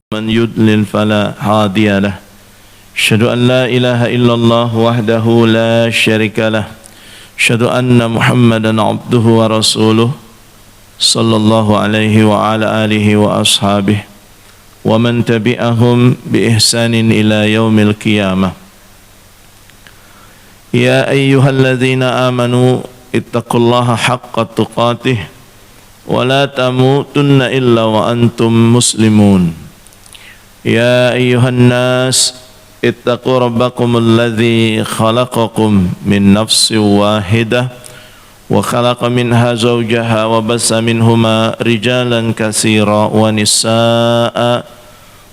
من يضلل فلا هادي له أشهد أن لا إله إلا الله وحده لا شريك له أشهد أن محمدا عبده ورسوله صلى الله عليه وعلى آله وأصحابه ومن تبعهم بإحسان إلى يوم القيامة يا أيها الذين آمنوا اتقوا الله حق تقاته ولا تموتن إلا وأنتم مسلمون يا أيها الناس اتقوا ربكم الذي خلقكم من نفس واحدة وخلق منها زوجها وبث منهما رجالا كثيرا ونساء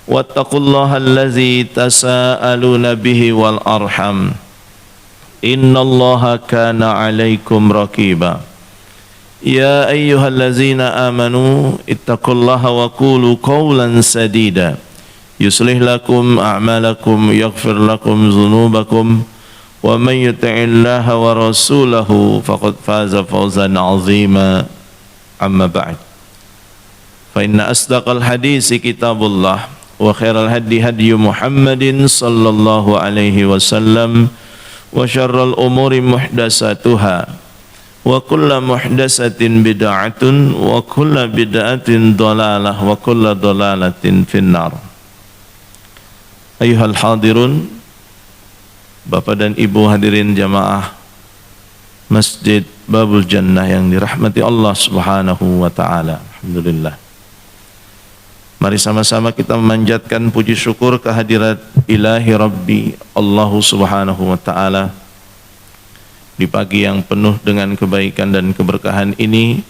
واتقوا الله الذي تساءلون به والأرحم إن الله كان عليكم رقيبا يا أيها الذين آمنوا اتقوا الله وقولوا قولا سديدا يصلح لكم أعمالكم يغفر لكم ذنوبكم ومن يطع الله ورسوله فقد فاز فوزا عظيما أما بعد فإن أصدق الحديث كتاب الله وخير الهدي هدي محمد صلى الله عليه وسلم وشر الأمور محدثاتها وكل محدثة بدعة وكل بدعة ضلالة وكل ضلالة في النار. Ayuhal hadirun, Bapak dan Ibu hadirin jamaah Masjid Babul Jannah yang dirahmati Allah Subhanahu wa taala. Alhamdulillah. Mari sama-sama kita memanjatkan puji syukur kehadirat Ilahi Rabbi Allah Subhanahu wa taala. Di pagi yang penuh dengan kebaikan dan keberkahan ini,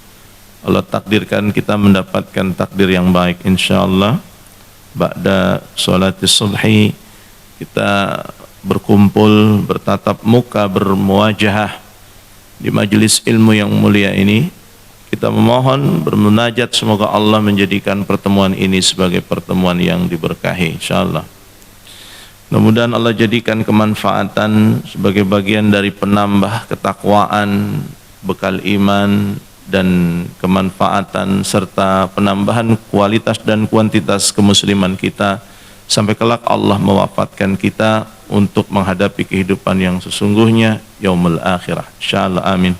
Allah takdirkan kita mendapatkan takdir yang baik insyaallah. Ba'da sholatis subhi kita berkumpul, bertatap muka, bermuwajahah di majelis ilmu yang mulia ini. Kita memohon, bermunajat semoga Allah menjadikan pertemuan ini sebagai pertemuan yang diberkahi insyaallah. Mudah-mudahan Allah jadikan kemanfaatan sebagai bagian dari penambah ketakwaan, bekal iman dan kemanfaatan serta penambahan kualitas dan kuantitas kemusliman kita sampai kelak Allah mewafatkan kita untuk menghadapi kehidupan yang sesungguhnya yaumul akhirah insyaallah amin.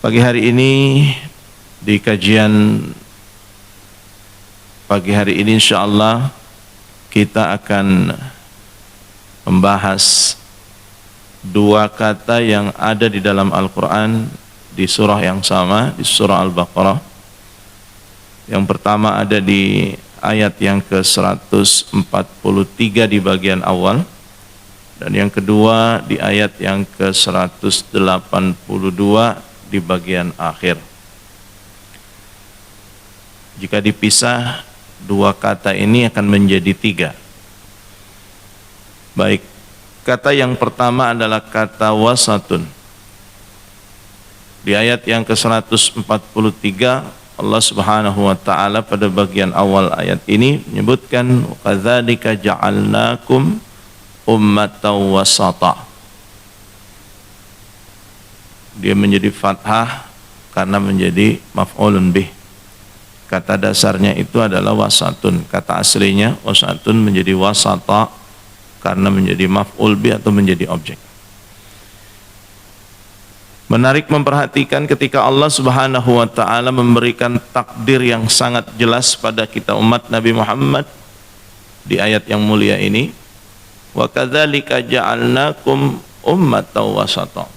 Pagi hari ini di kajian pagi hari ini insyaallah kita akan membahas dua kata yang ada di dalam Al-Quran di surah yang sama, di surah Al-Baqarah. Yang pertama ada di ayat yang ke-143 di bagian awal, dan yang kedua di ayat yang ke-182 di bagian akhir. Jika dipisah, dua kata ini akan menjadi tiga. Baik, kata yang pertama adalah kata wasatun. Di ayat yang ke-143 Allah Subhanahu wa taala pada bagian awal ayat ini menyebutkan kadzalika ja'alnakum ummatan wasata. Dia menjadi fathah karena menjadi maf'ulun bih. Kata dasarnya itu adalah wasatun. Kata aslinya wasatun menjadi wasata karena menjadi maf'ul bih atau menjadi objek. Menarik memperhatikan ketika Allah Subhanahu wa taala memberikan takdir yang sangat jelas pada kita umat Nabi Muhammad di ayat yang mulia ini, wa kadzalika ja'alnakum ummatan wasata.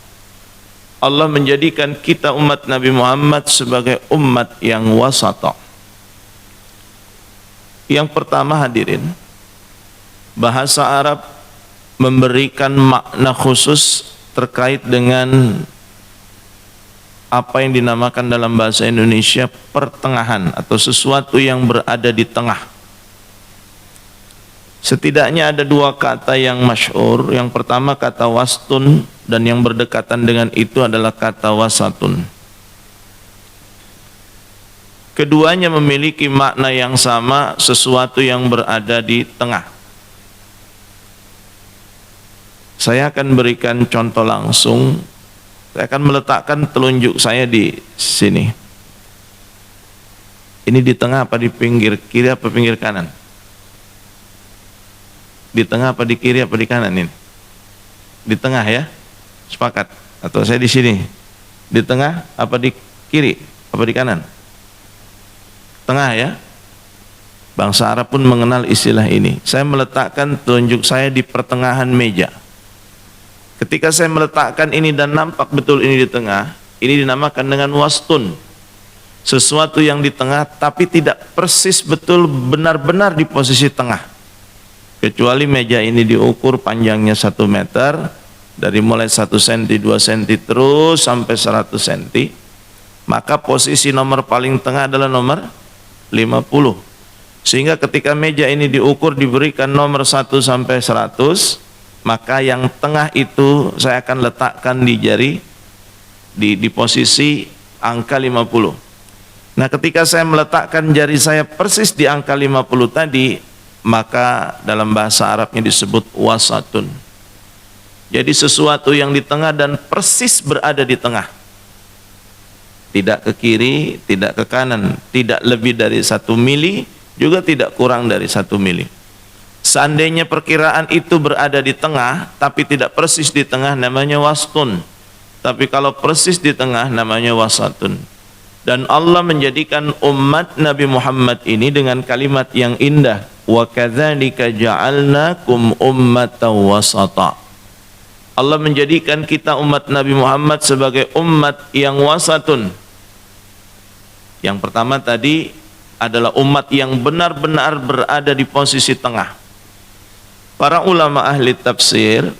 Allah menjadikan kita umat Nabi Muhammad sebagai umat yang wasata. Yang pertama hadirin, bahasa Arab memberikan makna khusus terkait dengan apa yang dinamakan dalam bahasa Indonesia pertengahan atau sesuatu yang berada di tengah. Setidaknya ada dua kata yang masyhur. Yang pertama kata wastun, dan yang berdekatan dengan itu adalah kata wasatun. Keduanya memiliki makna yang sama, sesuatu yang berada di tengah. Saya akan berikan contoh langsung. Saya akan meletakkan telunjuk saya di sini. Ini di tengah apa di pinggir kiri apa pinggir kanan? Di tengah apa di kiri apa di kanan ini? Di tengah ya? Sepakat? Atau saya di sini? Di tengah apa di kiri apa di kanan? Tengah ya? Bangsa Arab pun mengenal istilah ini. Saya meletakkan telunjuk saya di pertengahan meja. Ketika saya meletakkan ini dan nampak betul ini di tengah, ini dinamakan dengan wastun. Sesuatu yang di tengah tapi tidak persis betul benar-benar di posisi tengah. Kecuali meja ini diukur panjangnya 1 meter, dari mulai 1 cm, 2 cm terus sampai 100 cm, maka posisi nomor paling tengah adalah nomor 50. Sehingga ketika meja ini diukur diberikan nomor 1 sampai 100, maka yang tengah itu saya akan letakkan di jari di posisi angka 50. Nah, ketika saya meletakkan jari saya persis di angka 50 tadi, maka dalam bahasa Arabnya disebut wasatun. Jadi sesuatu yang di tengah dan persis berada di tengah. Tidak ke kiri, tidak ke kanan, tidak lebih dari 1 mili, juga tidak kurang dari 1 mili. Seandainya perkiraan itu berada di tengah, tapi tidak persis di tengah, namanya wastun. Tapi kalau persis di tengah, namanya wasatun. Dan Allah menjadikan umat Nabi Muhammad ini dengan kalimat yang indah, wa kadzalika ja'alnakum ummatan wasata. Allah menjadikan kita umat Nabi Muhammad sebagai umat yang wasatun. Yang pertama tadi adalah umat yang benar-benar berada di posisi tengah. Para ulama ahli tafsir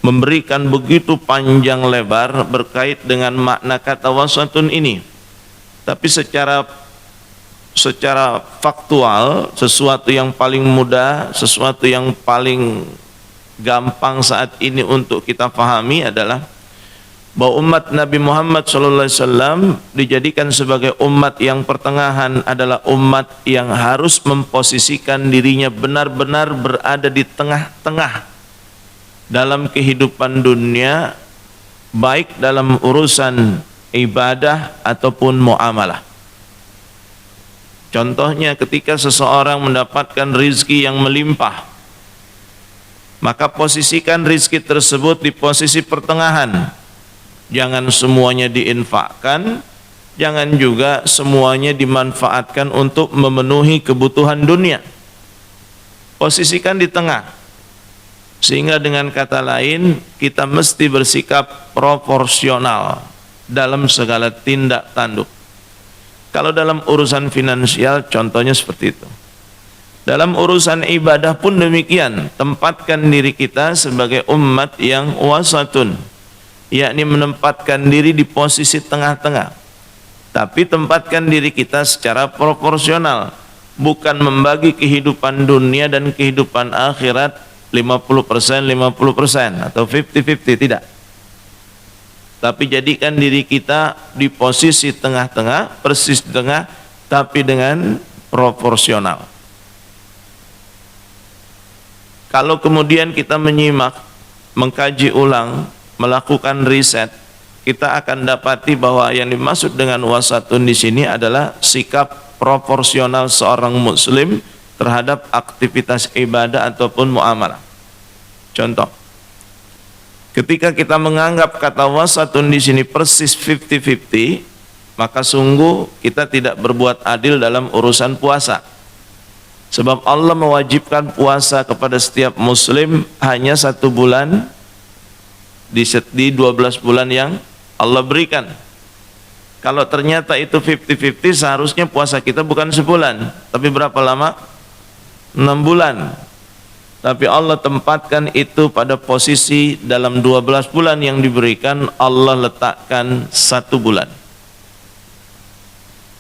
memberikan begitu panjang lebar berkait dengan makna kata wasatun ini. Tapi secara faktual, sesuatu yang paling mudah, sesuatu yang paling gampang saat ini untuk kita pahami adalah bahwa umat Nabi Muhammad SAW dijadikan sebagai umat yang pertengahan adalah umat yang harus memposisikan dirinya benar-benar berada di tengah-tengah dalam kehidupan dunia, baik dalam urusan ibadah ataupun muamalah. Contohnya ketika seseorang mendapatkan rizki yang melimpah, maka posisikan rizki tersebut di posisi pertengahan. Jangan semuanya diinfakkan, jangan juga semuanya dimanfaatkan untuk memenuhi kebutuhan dunia. Posisikan di tengah. Sehingga dengan kata lain, kita mesti bersikap proporsional dalam segala tindak tanduk. Kalau dalam urusan finansial, contohnya seperti itu. Dalam urusan ibadah pun demikian, tempatkan diri kita sebagai umat yang wasatun, yakni menempatkan diri di posisi tengah-tengah. Tapi tempatkan diri kita secara proporsional, bukan membagi kehidupan dunia dan kehidupan akhirat 50%, 50% atau 50-50, tidak. Tapi jadikan diri kita di posisi tengah-tengah, persis di tengah, tapi dengan proporsional. Kalau kemudian kita menyimak, mengkaji ulang, melakukan riset, kita akan dapati bahwa yang dimaksud dengan wasatun di sini adalah sikap proporsional seorang muslim terhadap aktivitas ibadah ataupun muamalah. Contoh, ketika kita menganggap kata wasatun di sini persis 50-50, maka sungguh kita tidak berbuat adil dalam urusan puasa. Sebab Allah mewajibkan puasa kepada setiap muslim hanya 1 bulan di 12 bulan yang Allah berikan. Kalau ternyata itu 50-50, seharusnya puasa kita bukan sebulan, tapi berapa lama? 6 bulan. Tapi Allah tempatkan itu pada posisi dalam 12 bulan yang diberikan, Allah letakkan 1 bulan.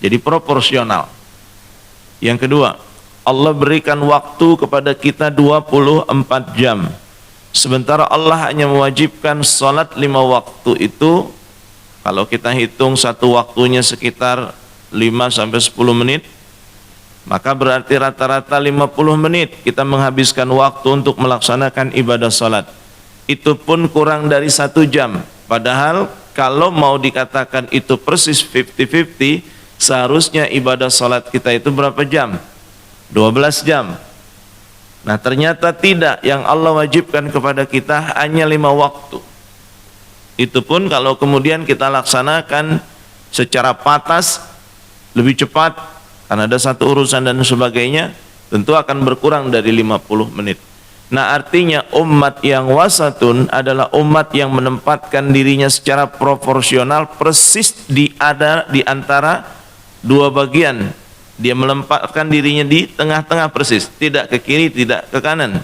Jadi proporsional. Yang kedua, Allah berikan waktu kepada kita 24 jam. Sementara Allah hanya mewajibkan salat 5 waktu itu, kalau kita hitung satu waktunya sekitar 5-10 menit, maka berarti rata-rata 50 menit kita menghabiskan waktu untuk melaksanakan ibadah salat. Itu pun kurang dari 1 jam. Padahal kalau mau dikatakan itu persis 50-50, Seharusnya ibadah salat kita itu berapa jam? 12 jam. Nah ternyata tidak, yang Allah wajibkan kepada kita hanya 5 waktu. Itu pun kalau kemudian kita laksanakan secara patas, lebih cepat, karena ada satu urusan dan sebagainya, tentu akan berkurang dari 50 menit. Nah artinya umat yang wasatun adalah umat yang menempatkan dirinya secara proporsional persis di antara dua bagian. Dia menempatkan dirinya di tengah-tengah persis, tidak ke kiri, tidak ke kanan.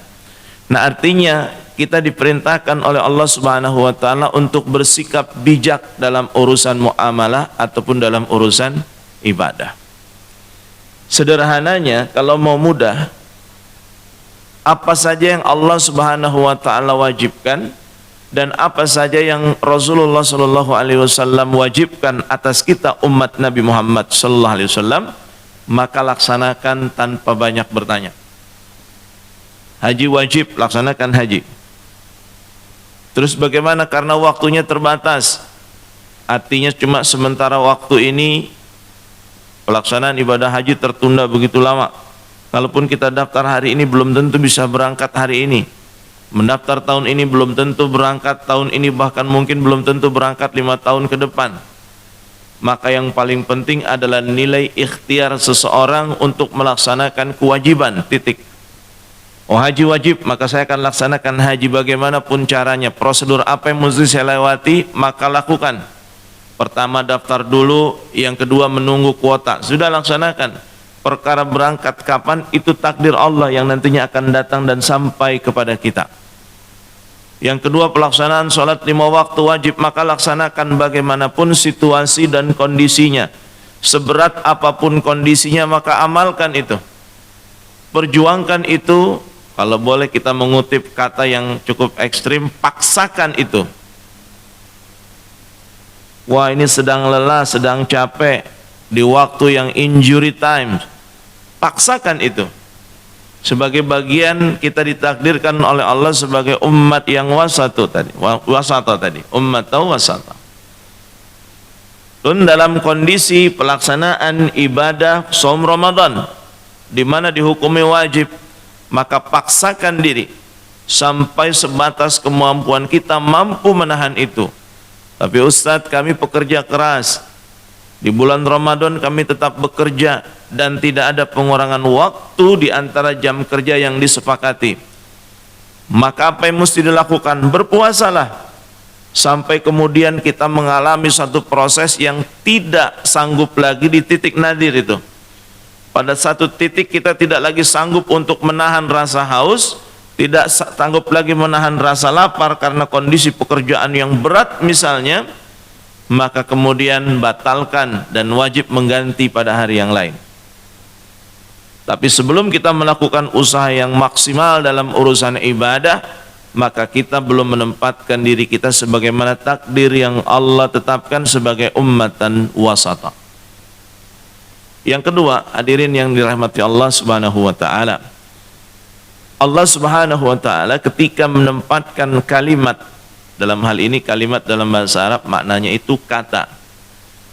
Nah artinya kita diperintahkan oleh Allah Subhanahu wa taala untuk bersikap bijak dalam urusan muamalah ataupun dalam urusan ibadah. Sederhananya, kalau mau mudah, apa saja yang Allah Subhanahu wa taala wajibkan dan apa saja yang Rasulullah sallallahu alaihi wasallam wajibkan atas kita umat Nabi Muhammad sallallahu alaihi wasallam, maka laksanakan tanpa banyak bertanya. Haji wajib, laksanakan haji. Terus bagaimana? Karena waktunya terbatas, artinya cuma sementara waktu ini pelaksanaan ibadah haji tertunda begitu lama. Kalaupun kita daftar hari ini belum tentu bisa berangkat hari ini. Mendaftar tahun ini belum tentu berangkat tahun ini, bahkan mungkin belum tentu berangkat 5 tahun ke depan. Maka yang paling penting adalah nilai ikhtiar seseorang untuk melaksanakan kewajiban, titik. Oh haji wajib, maka saya akan laksanakan haji bagaimanapun caranya. Prosedur apa yang mesti saya lewati, maka lakukan. Pertama daftar dulu, yang kedua menunggu kuota, sudah laksanakan. Perkara berangkat kapan itu takdir Allah yang nantinya akan datang dan sampai kepada kita. Yang kedua pelaksanaan sholat 5 waktu wajib, maka laksanakan bagaimanapun situasi dan kondisinya. Seberat apapun kondisinya maka amalkan itu. Perjuangkan itu, kalau boleh kita mengutip kata yang cukup ekstrim, paksakan itu. Wah ini sedang lelah, sedang capek, di waktu yang injury time, paksakan itu. Sebagai bagian kita ditakdirkan oleh Allah sebagai umat yang wasata tadi, umat wasata. Dan dalam kondisi pelaksanaan ibadah saum Ramadan, di mana dihukumi wajib, maka paksakan diri sampai sebatas kemampuan kita mampu menahan itu. Tapi Ustadz, kami pekerja keras, di bulan Ramadan kami tetap bekerja dan tidak ada pengurangan waktu di antara jam kerja yang disepakati. Maka apa yang mesti dilakukan? Berpuasalah sampai kemudian kita mengalami satu proses yang tidak sanggup lagi di titik nadir itu. Pada satu titik kita tidak lagi sanggup untuk menahan rasa haus, tidak sanggup lagi menahan rasa lapar karena kondisi pekerjaan yang berat misalnya, maka kemudian batalkan dan wajib mengganti pada hari yang lain. Tapi sebelum kita melakukan usaha yang maksimal dalam urusan ibadah, maka kita belum menempatkan diri kita sebagaimana takdir yang Allah tetapkan sebagai ummatan wasata. Yang kedua, hadirin yang dirahmati Allah Subhanahu wa taala. Allah Subhanahu wa taala ketika menempatkan kalimat, dalam hal ini kalimat dalam bahasa Arab maknanya itu kata,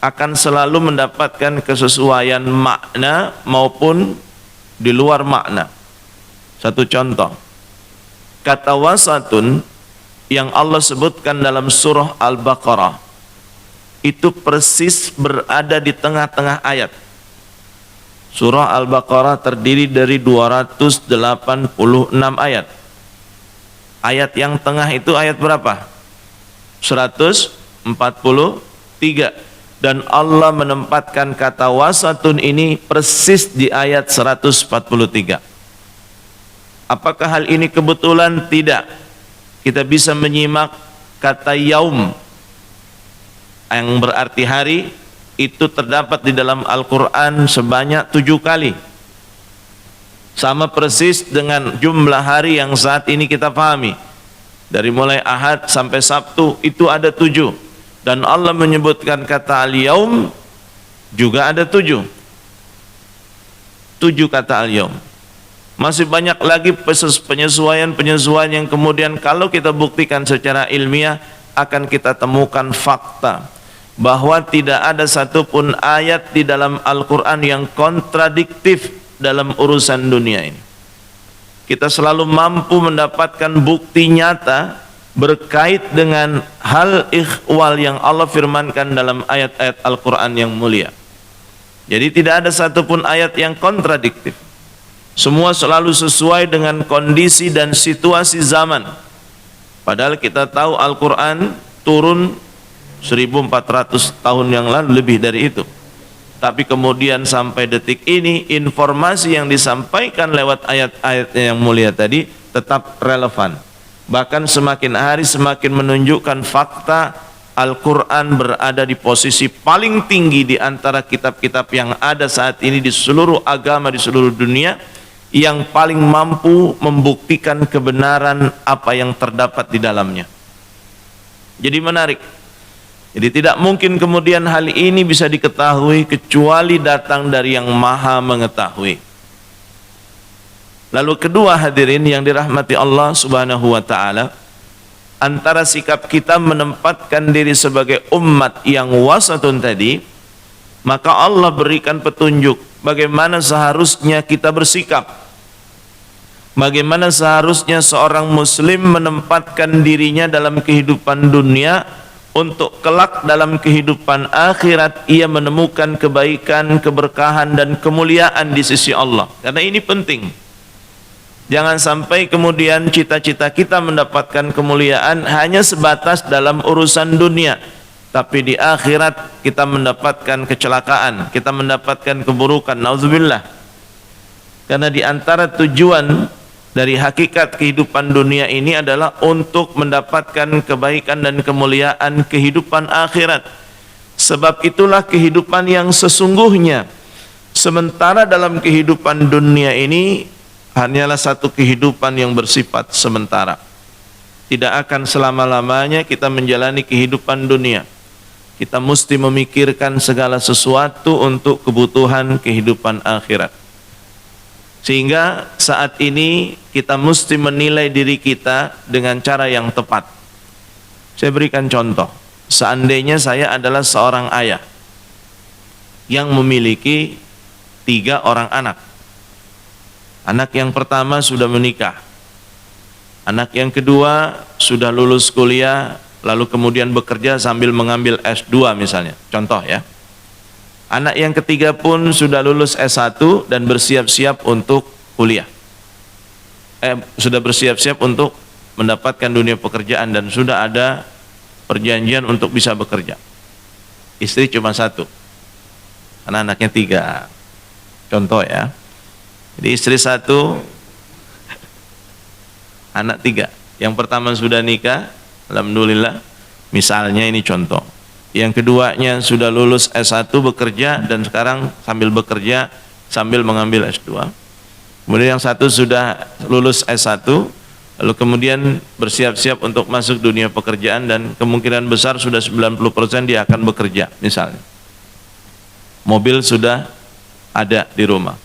akan selalu mendapatkan kesesuaian makna maupun di luar makna. Satu contoh, kata wasatun yang Allah sebutkan dalam surah Al-Baqarah itu persis berada di tengah-tengah ayat. Surah Al-Baqarah terdiri dari 286 ayat. Ayat yang tengah itu ayat berapa? 143. Dan Allah menempatkan kata wasatun ini persis di ayat 143. Apakah hal ini kebetulan? Tidak. Kita bisa menyimak kata yaum yang berarti hari, itu terdapat di dalam Al-Quran sebanyak 7 kali. Sama persis dengan jumlah hari yang saat ini kita pahami. Dari mulai Ahad sampai Sabtu itu ada 7. Dan Allah menyebutkan kata al-yaum juga ada 7. 7 kata al-yaum. Masih banyak lagi penyesuaian yang kemudian kalau kita buktikan secara ilmiah akan kita temukan fakta bahwa tidak ada satupun ayat di dalam Al-Quran yang kontradiktif dalam urusan dunia ini. Kita selalu mampu mendapatkan bukti nyata berkait dengan hal ikhwal yang Allah firmankan dalam ayat-ayat Al-Quran yang mulia. Jadi tidak ada satupun ayat yang kontradiktif. Semua selalu sesuai dengan kondisi dan situasi zaman. Padahal kita tahu Al-Quran turun 1400 tahun yang lalu, lebih dari itu. Tapi kemudian sampai detik ini informasi yang disampaikan lewat ayat-ayat yang mulia tadi tetap relevan. Bahkan semakin hari semakin menunjukkan fakta Al-Quran berada di posisi paling tinggi di antara kitab-kitab yang ada saat ini di seluruh agama di seluruh dunia, yang paling mampu membuktikan kebenaran apa yang terdapat di dalamnya. Jadi menarik. Jadi tidak mungkin kemudian hal ini bisa diketahui kecuali datang dari yang maha mengetahui. Lalu kedua, hadirin yang dirahmati Allah subhanahu wa ta'ala, antara sikap kita menempatkan diri sebagai umat yang wasatun tadi, maka Allah berikan petunjuk bagaimana seharusnya kita bersikap, bagaimana seharusnya seorang muslim menempatkan dirinya dalam kehidupan dunia untuk kelak dalam kehidupan akhirat ia menemukan kebaikan, keberkahan dan kemuliaan di sisi Allah. Karena ini penting. Jangan sampai kemudian cita-cita kita mendapatkan kemuliaan hanya sebatas dalam urusan dunia, tapi di akhirat kita mendapatkan kecelakaan, kita mendapatkan keburukan. Nauzubillah. Karena di antara tujuan dari hakikat kehidupan dunia ini adalah untuk mendapatkan kebaikan dan kemuliaan kehidupan akhirat. Sebab itulah kehidupan yang sesungguhnya. Sementara dalam kehidupan dunia ini hanyalah satu kehidupan yang bersifat sementara. Tidak akan selama-lamanya kita menjalani kehidupan dunia. Kita mesti memikirkan segala sesuatu untuk kebutuhan kehidupan akhirat. Sehingga saat ini kita mesti menilai diri kita dengan cara yang tepat. Saya berikan contoh. Seandainya saya adalah seorang ayah yang memiliki 3 orang anak. Anak yang pertama sudah menikah. Anak yang kedua sudah lulus kuliah, lalu kemudian bekerja sambil mengambil S2 misalnya. Contoh ya. Anak yang ketiga pun sudah lulus S1 dan bersiap-siap untuk kuliah. Sudah bersiap-siap untuk mendapatkan dunia pekerjaan dan sudah ada perjanjian untuk bisa bekerja. Istri cuma 1. Anak-anaknya 3. Contoh ya. Jadi istri 1, anak 3. Yang pertama sudah nikah, alhamdulillah. Misalnya ini contoh. Yang keduanya sudah lulus S1 bekerja dan sekarang sambil bekerja sambil mengambil S2. Kemudian yang satu sudah lulus S1, lalu kemudian bersiap-siap untuk masuk dunia pekerjaan dan kemungkinan besar sudah 90% dia akan bekerja misalnya. Mobil sudah ada di rumah.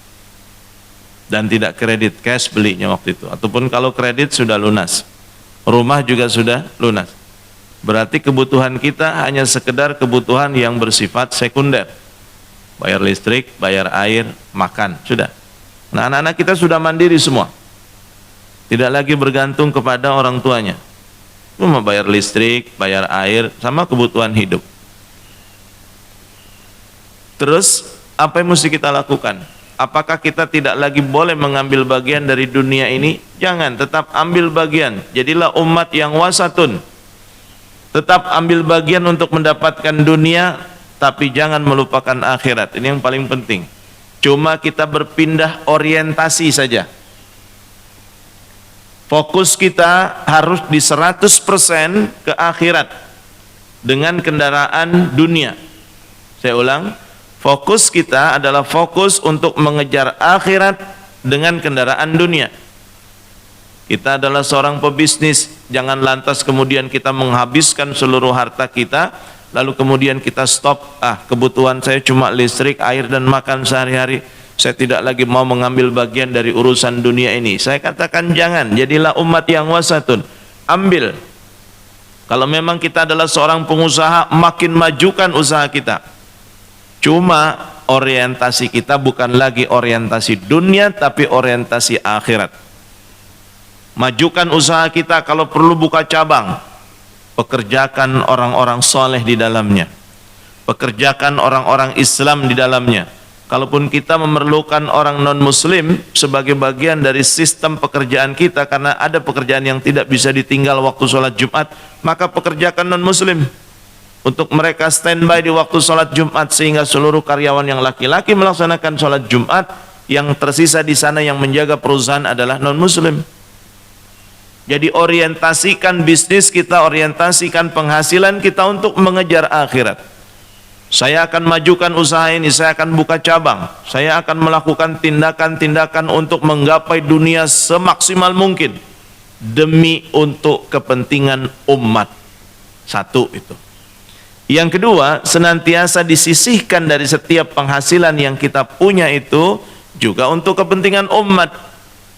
Dan tidak kredit, cash belinya waktu itu. Ataupun kalau kredit sudah lunas. Rumah juga sudah lunas. Berarti kebutuhan kita hanya sekedar kebutuhan yang bersifat sekunder. Bayar listrik, bayar air, makan, sudah. Nah, anak-anak kita sudah mandiri semua. Tidak lagi bergantung kepada orang tuanya. Cuma bayar listrik, bayar air, sama kebutuhan hidup. Terus, apa yang mesti kita lakukan? Apakah kita tidak lagi boleh mengambil bagian dari dunia ini? Jangan, tetap ambil bagian. Jadilah umat yang wasatun. Tetap ambil bagian untuk mendapatkan dunia, tapi jangan melupakan akhirat. Ini yang paling penting. Cuma kita berpindah orientasi saja. Fokus kita harus di 100% ke akhirat dengan kendaraan dunia. Saya ulang. Fokus kita adalah fokus untuk mengejar akhirat dengan kendaraan dunia. Kita adalah seorang pebisnis, jangan lantas kemudian kita menghabiskan seluruh harta kita, lalu kemudian kita stop, kebutuhan saya cuma listrik, air dan makan sehari-hari, saya tidak lagi mau mengambil bagian dari urusan dunia ini. Saya katakan jangan, jadilah umat yang wasatun. Ambil. Kalau memang kita adalah seorang pengusaha, makin majukan usaha kita. Cuma orientasi kita bukan lagi orientasi dunia, tapi orientasi akhirat. Majukan usaha kita, kalau perlu buka cabang, pekerjakan orang-orang soleh di dalamnya, pekerjakan orang-orang Islam di dalamnya. Kalaupun kita memerlukan orang non-muslim sebagai bagian dari sistem pekerjaan kita, karena ada pekerjaan yang tidak bisa ditinggal waktu sholat Jumat, maka pekerjakan non-muslim untuk mereka standby di waktu sholat Jumat, sehingga seluruh karyawan yang laki-laki melaksanakan sholat Jumat, yang tersisa di sana yang menjaga perusahaan adalah non-muslim. Jadi orientasikan bisnis kita, orientasikan penghasilan kita untuk mengejar akhirat. Saya akan majukan usaha ini, saya akan buka cabang, saya akan melakukan tindakan-tindakan untuk menggapai dunia semaksimal mungkin demi untuk kepentingan umat. Satu itu. Yang kedua, senantiasa disisihkan dari setiap penghasilan yang kita punya itu juga untuk kepentingan umat,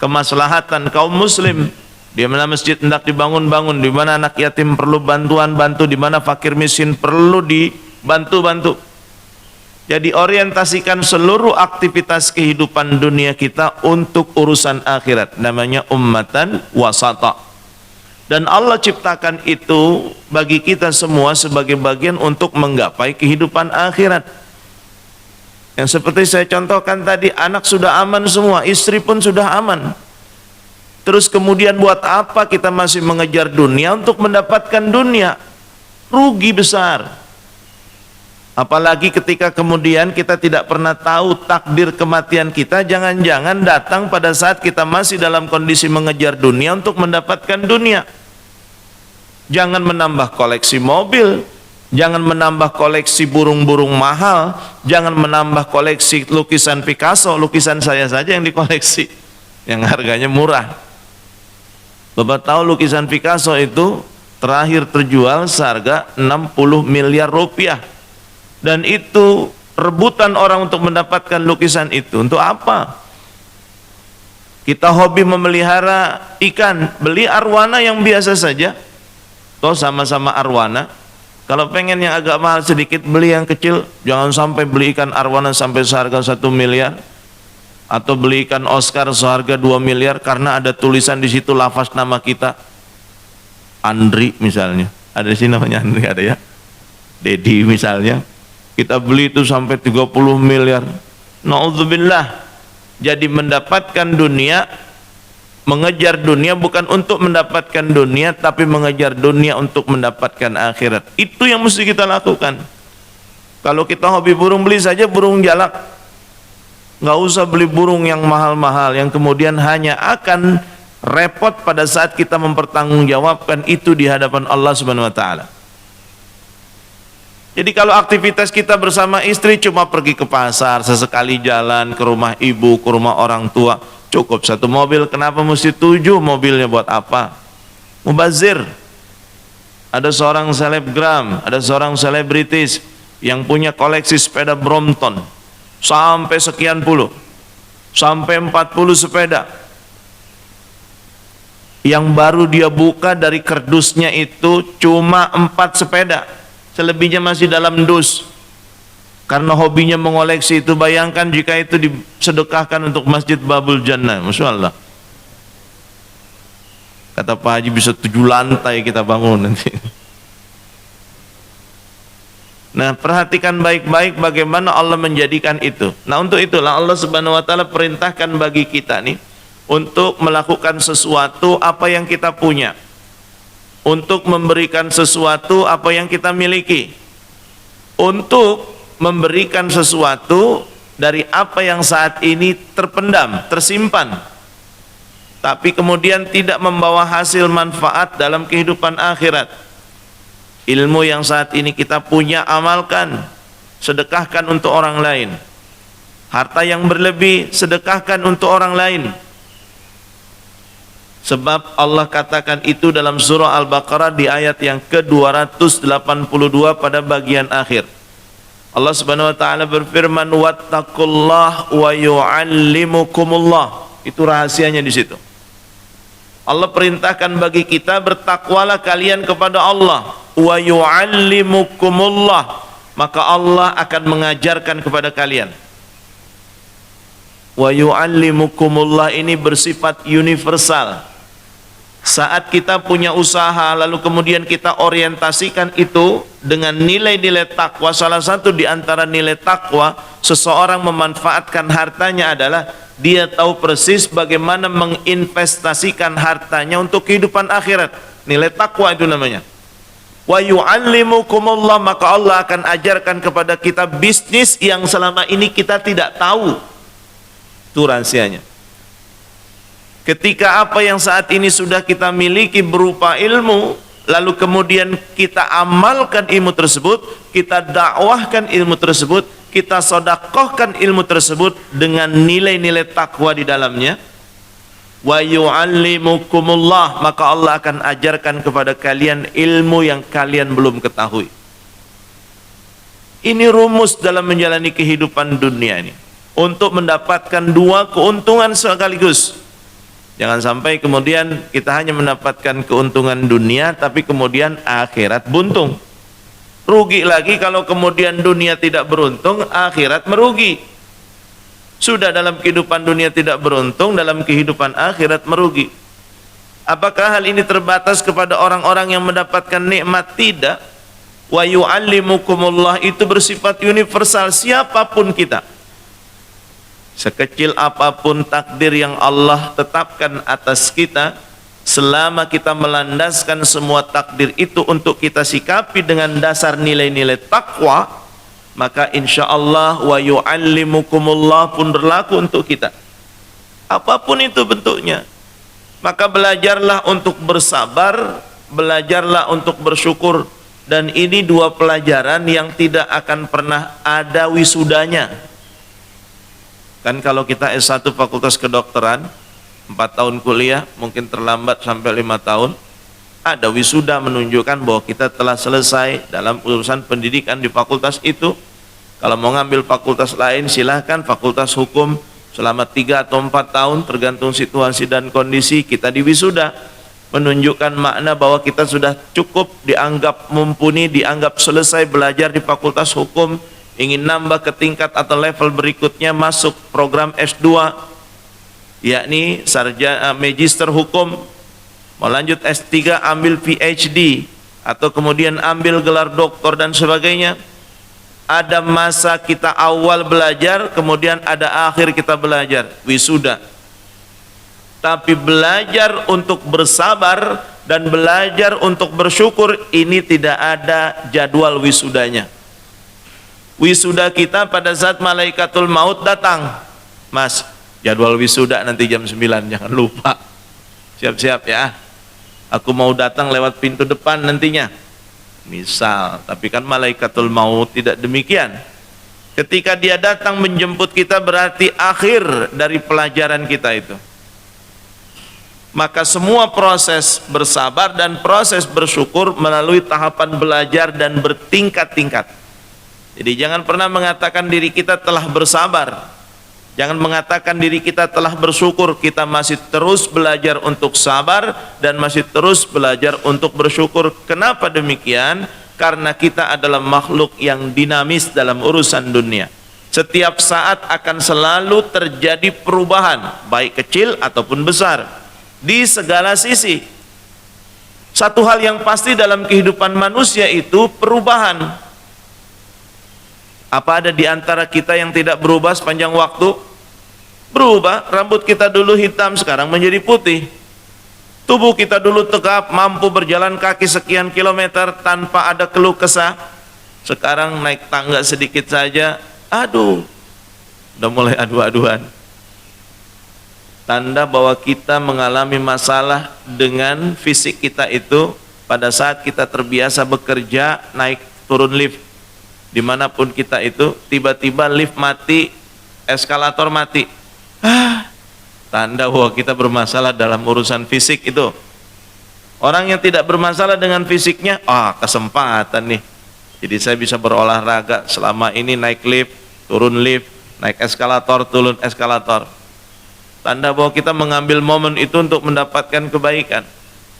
kemaslahatan kaum muslim. Di mana masjid hendak dibangun-bangun, di mana anak yatim perlu bantuan, bantu, di mana fakir miskin perlu dibantu-bantu. Jadi orientasikan seluruh aktivitas kehidupan dunia kita untuk urusan akhirat. Namanya ummatan wasata. Dan Allah ciptakan itu bagi kita semua sebagai bagian untuk menggapai kehidupan akhirat. Yang seperti saya contohkan tadi, anak sudah aman semua, istri pun sudah aman. Terus kemudian buat apa kita masih mengejar dunia untuk mendapatkan dunia? Rugi besar. Apalagi ketika kemudian kita tidak pernah tahu takdir kematian kita, jangan-jangan datang pada saat kita masih dalam kondisi mengejar dunia untuk mendapatkan dunia. Jangan menambah koleksi mobil, jangan menambah koleksi burung-burung mahal, jangan menambah koleksi lukisan Picasso, lukisan saya saja yang dikoleksi, yang harganya murah. Bapak tahu lukisan Picasso itu terakhir terjual seharga 60 miliar rupiah. Dan itu rebutan orang untuk mendapatkan lukisan itu. Untuk apa? Kita hobi memelihara ikan, beli arwana yang biasa saja. Toh sama-sama arwana. Kalau pengen yang agak mahal sedikit, beli yang kecil. Jangan sampai beli ikan arwana sampai seharga 1 miliar. Atau beli ikan Oscar seharga 2 miliar karena ada tulisan di situ lafaz nama kita. Andri misalnya. Ada di sini namanya Andri, ada ya. Dedi misalnya. Kita beli itu sampai 30 miliar. Na'udzubillah. Jadi mendapatkan dunia, mengejar dunia bukan untuk mendapatkan dunia, tapi mengejar dunia untuk mendapatkan akhirat. Itu yang mesti kita lakukan. Kalau kita hobi burung, beli saja burung jalak. Nggak usah beli burung yang mahal-mahal, yang kemudian hanya akan repot pada saat kita mempertanggungjawabkan itu di hadapan Allah Subhanahu wa taala. Jadi kalau aktivitas kita bersama istri cuma pergi ke pasar, sesekali jalan ke rumah ibu, ke rumah orang tua, cukup 1 mobil, kenapa mesti 7 mobilnya, buat apa? Mubazir. Ada seorang selebgram, ada seorang selebritis yang punya koleksi sepeda Brompton sampai sekian puluh, sampai 40 sepeda. Yang baru dia buka dari kerdusnya itu cuma 4 sepeda. Selebihnya masih dalam dus. Karena hobinya mengoleksi itu. Bayangkan jika itu disedekahkan untuk Masjid Babul Jannah. Masya Allah. Kata Pak Haji bisa 7 lantai kita bangun nanti. Nah, perhatikan baik-baik bagaimana Allah menjadikan itu. Nah, untuk itulah Allah Subhanahu wa taala perintahkan bagi kita nih untuk melakukan sesuatu apa yang kita punya. Untuk memberikan sesuatu apa yang kita miliki. Untuk memberikan sesuatu dari apa yang saat ini terpendam, tersimpan. Tapi kemudian tidak membawa hasil manfaat dalam kehidupan akhirat. Ilmu yang saat ini kita punya, amalkan, sedekahkan untuk orang lain. Harta yang berlebih, sedekahkan untuk orang lain. Sebab Allah katakan itu dalam surah Al-Baqarah di ayat yang ke-282 pada bagian akhir. Allah Subhanahu wa taala berfirman, "Wattaqullah wa yu'allimukumullah." Itu rahasianya di situ. Allah perintahkan bagi kita, bertakwalah kalian kepada Allah. Wa yu'allimukumullah, maka Allah akan mengajarkan kepada kalian. Wa yu'allimukumullah ini bersifat universal. Saat kita punya usaha lalu kemudian kita orientasikan itu dengan nilai-nilai takwa, salah satu di antara nilai takwa seseorang memanfaatkan hartanya adalah dia tahu persis bagaimana menginvestasikan hartanya untuk kehidupan akhirat. Nilai takwa itu namanya. Wa yu'allimukumullah, maka Allah akan ajarkan kepada kita bisnis yang selama ini kita tidak tahu. Itu rahasianya. Ketika apa yang saat ini sudah kita miliki berupa ilmu, lalu kemudian kita amalkan ilmu tersebut, kita dakwahkan ilmu tersebut, kita sedekahkan ilmu tersebut dengan nilai-nilai takwa di dalamnya. Wa yu'allimukumullah, maka Allah akan ajarkan kepada kalian ilmu yang kalian belum ketahui. Ini rumus dalam menjalani kehidupan dunia ini, untuk mendapatkan dua keuntungan sekaligus. Jangan sampai kemudian kita hanya mendapatkan keuntungan dunia tapi kemudian akhirat buntung. Rugi lagi kalau kemudian dunia tidak beruntung, akhirat merugi. Sudah dalam kehidupan dunia tidak beruntung, dalam kehidupan akhirat merugi. Apakah hal ini terbatas kepada orang-orang yang mendapatkan nikmat? Tidak. Wa yu'allimukumullah itu bersifat universal, siapapun kita. Sekecil apapun takdir yang Allah tetapkan atas kita, selama kita melandaskan semua takdir itu untuk kita sikapi dengan dasar nilai-nilai takwa, maka insya Allah wa yu'allimukumullah pun berlaku untuk kita. Apapun itu bentuknya. Maka belajarlah untuk bersabar, belajarlah untuk bersyukur. Dan ini dua pelajaran yang tidak akan pernah ada wisudanya. Kan kalau kita S1 Fakultas Kedokteran, 4 tahun kuliah, mungkin terlambat sampai 5 tahun, ada wisuda menunjukkan bahwa kita telah selesai dalam urusan pendidikan di fakultas itu. Kalau mau ngambil fakultas lain silahkan, fakultas hukum selama 3 atau 4 tahun tergantung situasi dan kondisi, kita di wisuda. Menunjukkan makna bahwa kita sudah cukup, dianggap mumpuni, dianggap selesai belajar di fakultas hukum. Ingin nambah ke tingkat atau level berikutnya, masuk program S2 yakni sarjana magister hukum, mau lanjut S3 ambil PhD atau kemudian ambil gelar doktor dan sebagainya. Ada masa kita awal belajar, kemudian ada akhir kita belajar, wisuda. Tapi belajar untuk bersabar dan belajar untuk bersyukur, ini tidak ada jadwal wisudanya. Wisuda kita pada saat malaikatul maut datang, Mas, jadwal wisuda nanti jam 9, jangan lupa, siap-siap ya, aku mau datang lewat pintu depan nantinya, misal. Tapi kan malaikatul maut tidak demikian. Ketika dia datang menjemput kita berarti akhir dari pelajaran kita itu. Maka semua proses bersabar dan proses bersyukur melalui tahapan belajar dan bertingkat-tingkat. Jadi jangan pernah mengatakan diri kita telah bersabar, jangan mengatakan diri kita telah bersyukur. Kita masih terus belajar untuk sabar dan masih terus belajar untuk bersyukur. Kenapa demikian? Karena kita adalah makhluk yang dinamis dalam urusan dunia. Setiap saat akan selalu terjadi perubahan, baik kecil ataupun besar, di segala sisi. Satu hal yang pasti dalam kehidupan manusia itu perubahan. Apa ada di antara kita yang tidak berubah sepanjang waktu? Berubah. Rambut kita dulu hitam, sekarang menjadi putih. Tubuh kita dulu tegap, mampu berjalan kaki sekian kilometer tanpa ada keluh kesah. Sekarang naik tangga sedikit saja, aduh, udah mulai adu-aduan. Tanda bahwa kita mengalami masalah dengan fisik kita itu pada saat kita terbiasa bekerja, naik turun lift. Dimanapun kita itu, tiba-tiba lift mati, eskalator mati, tanda bahwa kita bermasalah dalam urusan fisik itu. Orang yang tidak bermasalah dengan fisiknya, kesempatan nih, jadi saya bisa berolahraga. Selama ini naik lift, turun lift, naik eskalator, turun eskalator. Tanda bahwa kita mengambil momen itu untuk mendapatkan kebaikan.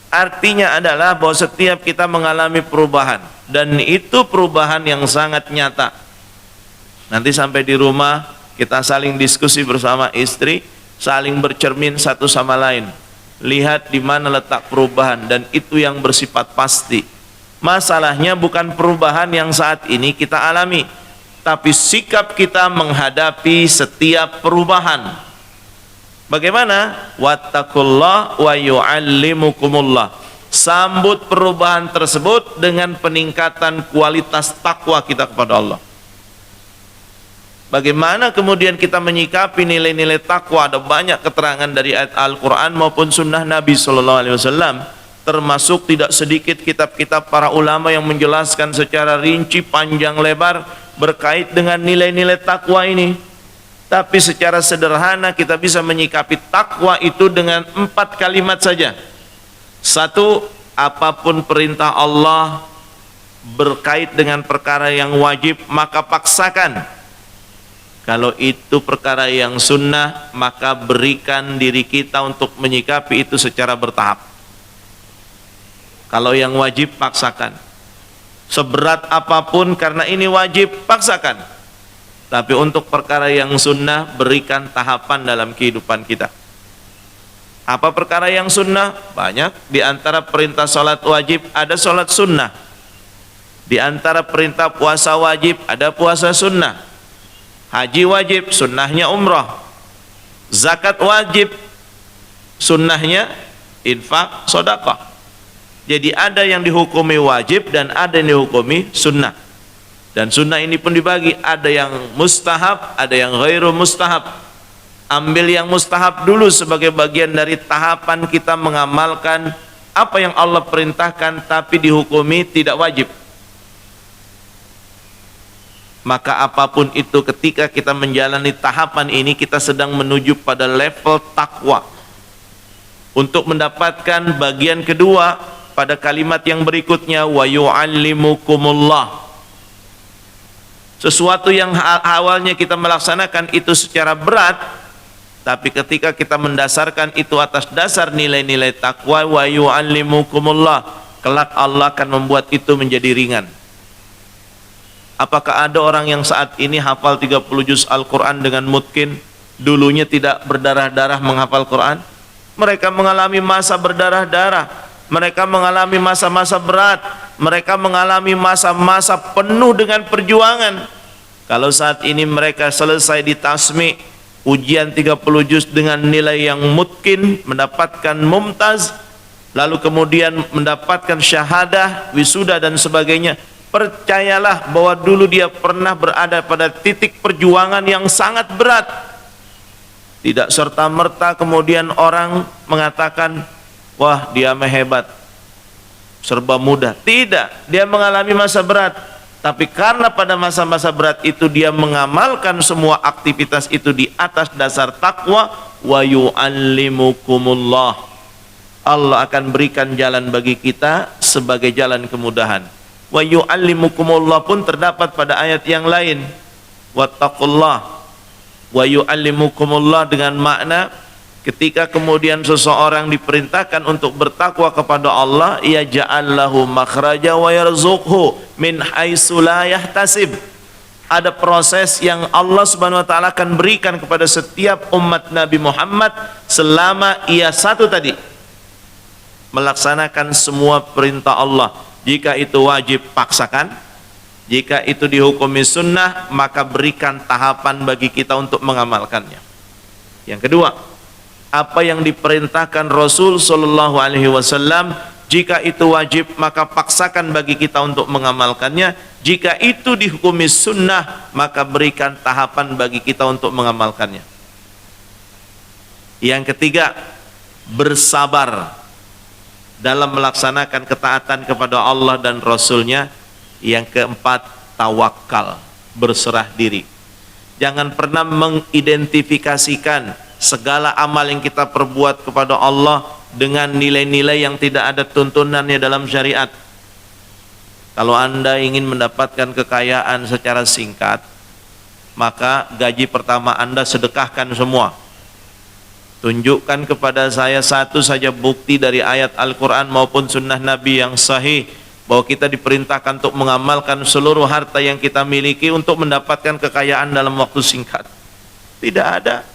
Artinya adalah bahwa setiap kita mengalami perubahan, dan itu perubahan yang sangat nyata. Nanti sampai di rumah kita saling diskusi bersama istri, saling bercermin satu sama lain. Lihat di mana letak perubahan, dan itu yang bersifat pasti. Masalahnya bukan perubahan yang saat ini kita alami, tapi sikap kita menghadapi setiap perubahan. Bagaimana? Wattaqullah wa yu'allimukumullah. Sambut perubahan tersebut dengan peningkatan kualitas takwa kita kepada Allah. Bagaimana kemudian kita menyikapi nilai-nilai takwa? Ada banyak keterangan dari ayat Al-Quran maupun sunnah Nabi SAW. Termasuk tidak sedikit kitab-kitab para ulama yang menjelaskan secara rinci, panjang, lebar berkait dengan nilai-nilai takwa ini. Tapi secara sederhana kita bisa menyikapi takwa itu dengan 4 kalimat saja. 1, apapun perintah Allah berkait dengan perkara yang wajib, maka paksakan. Kalau itu perkara yang sunnah, maka berikan diri kita untuk menyikapi itu secara bertahap. Kalau yang wajib, paksakan. Seberat apapun karena ini wajib, paksakan. Tapi untuk perkara yang sunnah, berikan tahapan dalam kehidupan kita. Apa perkara yang sunnah? Banyak. Di antara perintah salat wajib, ada salat sunnah. Di antara perintah puasa wajib, ada puasa sunnah. Haji wajib, sunnahnya umrah. Zakat wajib, sunnahnya infak, sedekah. Jadi ada yang dihukumi wajib dan ada yang dihukumi sunnah. Dan sunnah ini pun dibagi, ada yang mustahab, ada yang ghairu mustahab. Ambil yang mustahab dulu sebagai bagian dari tahapan kita mengamalkan apa yang Allah perintahkan tapi dihukumi tidak wajib. Maka apapun itu, ketika kita menjalani tahapan ini, kita sedang menuju pada level takwa. Untuk mendapatkan bagian kedua pada kalimat yang berikutnya, wa yu'allimukumullah. Sesuatu yang awalnya kita melaksanakan itu secara berat, tapi ketika kita mendasarkan itu atas dasar nilai-nilai takwa, wa yu'allimukumullah, kelak Allah akan membuat itu menjadi ringan. Apakah ada orang yang saat ini hafal 30 juz Al-Quran dengan mutkin, dulunya tidak berdarah-darah menghafal Quran? Mereka mengalami masa berdarah-darah, mereka mengalami masa-masa berat, mereka mengalami masa-masa penuh dengan perjuangan. Kalau saat ini mereka selesai ditasmi ujian 30 juz dengan nilai yang mutkin, mendapatkan mumtaz, lalu kemudian mendapatkan syahadah, wisuda dan sebagainya, percayalah bahwa dulu dia pernah berada pada titik perjuangan yang sangat berat. Tidak serta-merta kemudian orang mengatakan, wah dia mah hebat, serba mudah. Tidak, dia mengalami masa berat. Tapi karena pada masa-masa berat itu dia mengamalkan semua aktivitas itu di atas dasar takwa, wa yu'allimukumullah. Allah akan berikan jalan bagi kita sebagai jalan kemudahan. Wa yu'allimukumullah pun terdapat pada ayat yang lain. Wattaqullah. Wa yu'allimukumullah dengan makna ketika kemudian seseorang diperintahkan untuk bertakwa kepada Allah, ya ja'allahu makhraja wa yarzuqhu min haitsu la yahtasib. Ada proses yang Allah Subhanahu wa taala akan berikan kepada setiap umat Nabi Muhammad selama ia satu tadi melaksanakan semua perintah Allah. Jika itu wajib, paksakan. Jika itu dihukumi sunnah, maka berikan tahapan bagi kita untuk mengamalkannya. Yang kedua, apa yang diperintahkan Rasul sallallahu alaihi wasallam, jika itu wajib maka paksakan bagi kita untuk mengamalkannya. Jika itu dihukumi sunnah, maka berikan tahapan bagi kita untuk mengamalkannya. Yang ketiga, bersabar dalam melaksanakan ketaatan kepada Allah dan Rasulnya. Yang keempat, tawakal, berserah diri. Jangan pernah mengidentifikasikan segala amal yang kita perbuat kepada Allah dengan nilai-nilai yang tidak ada tuntunannya dalam syariat. Kalau Anda ingin mendapatkan kekayaan secara singkat, maka gaji pertama Anda sedekahkan semua. Tunjukkan kepada saya satu saja bukti dari ayat Al-Quran maupun sunnah Nabi yang sahih bahwa kita diperintahkan untuk mengamalkan seluruh harta yang kita miliki untuk mendapatkan kekayaan dalam waktu singkat. Tidak ada.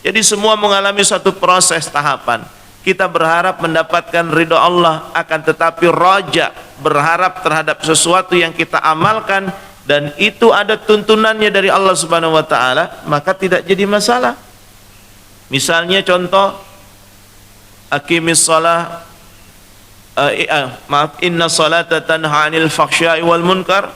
Jadi semua mengalami satu proses tahapan. Kita berharap mendapatkan ridha Allah, akan tetapi raja, berharap terhadap sesuatu yang kita amalkan dan itu ada tuntunannya dari Allah Subhanahu wa taala, maka tidak jadi masalah. Misalnya contoh, aqimis shalah, inna salata tanha 'anil fahsya'i wal munkar.